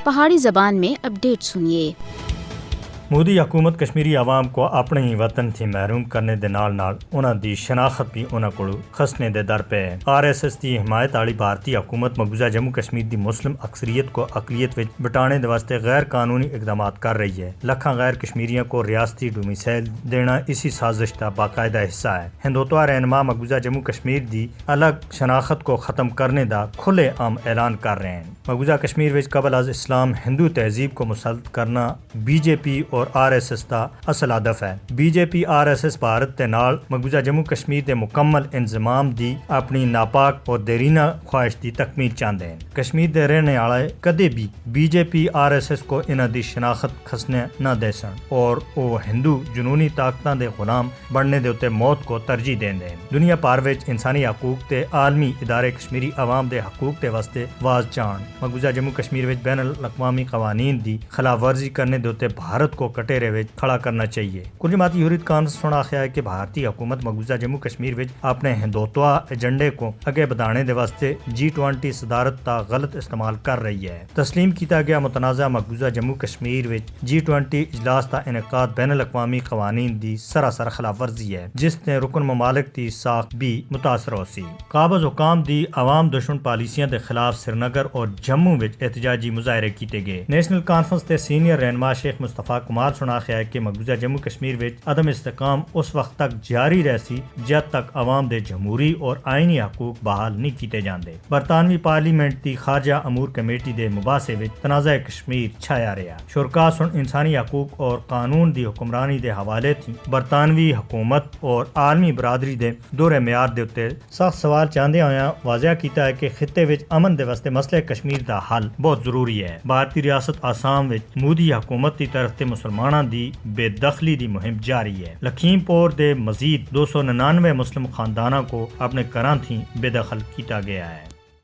پہاڑی زبان میں اپڈیٹ سنیے۔ مودی حکومت کشمیری عوام کو اپنے ہی وطن تھی محروم کرنے دے نال نال انہاں دی شناخت بھی انہاں کولو خسنے دے در پہ ہے۔ RSS دی حمایت والی بھارتی حکومت مقبوضہ جموں کشمیر دی مسلم اکثریت کو اقلیت وچ بٹانے دے واسطے غیر قانونی اقدامات کر رہی ہے۔ لکھاں غیر کشمیریوں کو ریاستی ڈومیسائل دینا اسی سازش کا باقاعدہ حصہ ہے۔ ہندوتوا رہنما مقبوضہ جموں کشمیر دی الگ شناخت کو ختم کرنے دا کھلے عام اعلان کر رہے ہیں۔ مقبوضہ کشمیر وچ قبل از اسلام ہندو تہذیب کو مسلط کرنا BJP اور RSS دا اصل ہدف ہے۔ BJP RSS بھارت دے نال مقبوضہ جموں کشمیر دے مکمل انضمام دی اپنی ناپاک اور دیرینہ خواہش دی تکمیل چاہتے ہیں۔ کشمیر دے رہنے والے کدے بھی BJP RSS کو انہاں دی شناخت کھسنے نہ دے سن اور وہ ہندو جنونی طاقتاں دے غلام بننے دے اتے موت کو ترجیح دین دے۔ دنیا پار وچ انسانی حقوق تے عالمی ادارے کشمیری عوام دے حقوق دے واسطے واز چان مقبوضہ جموں کشمیر وچ بین الاقوامی قوانین دی خلاف ورزی کرنے دے اتے بھارت کو کٹیرے وچ کھڑا کرنا چاہیے۔ کل جماعتی حریت کانفرنس نے آخیا ہے کہ بھارتی حکومت مقبوضہ جموں کشمیر وچ اپنے ہندوتوا ایجنڈے کو اگے بڑھانے دے واسطے G20 صدارت کا غلط استعمال کر رہی ہے۔ تسلیم کیتا گیا متنازع مقبوضہ جموں کشمیر وچ G20 اجلاس کا انعقاد بین الاقوامی قوانین دی سراسر خلاف ورزی ہے جس نے رکن ممالک دی ساکھ بھی متاثر ہو سی۔ قابض حکام دی عوام دشمن پالیسیاں دے خلاف سری نگر اور جموں وچ احتجاجی مظاہرے کیتے گئے۔ نیشنل کانفرنس دے سینئر رہنما شیخ مصطفیٰ کمال نے آخیا ہے کہ مقبوضہ جموں کشمیر وچ عدم استحکام اس وقت تک جاری رہسی جب تک عوام دے جمہوری اور آئینی حقوق بحال نہیں کیتے جاندے۔ برطانوی پارلیمنٹ دی خارجہ امور کمیٹی دے مباحثے وچ تنازع کشمیر چھایا رہا۔ شرکا سن انسانی حقوق اور قانون دی حکمرانی دے حوالے تھی برطانوی حکومت اور عالمی برادری دے دورے معیار دے اتے سخت سوال چاہندے ہویا واضح کیتا ہے کہ خطے وچ امن دے واسطے مسئلہ کشمیر دا حل بہت ضروری ہے۔ بھارتی ریاست آسام وچ مودی حکومت دی طرف تے مسلماناں دی بے دخلی دی مہم جاری ہے۔ لکھیم پور دے مزید 299 مسلم خاندانوں کو اپنے گھراں تھی بے دخل کیتا گیا ہے۔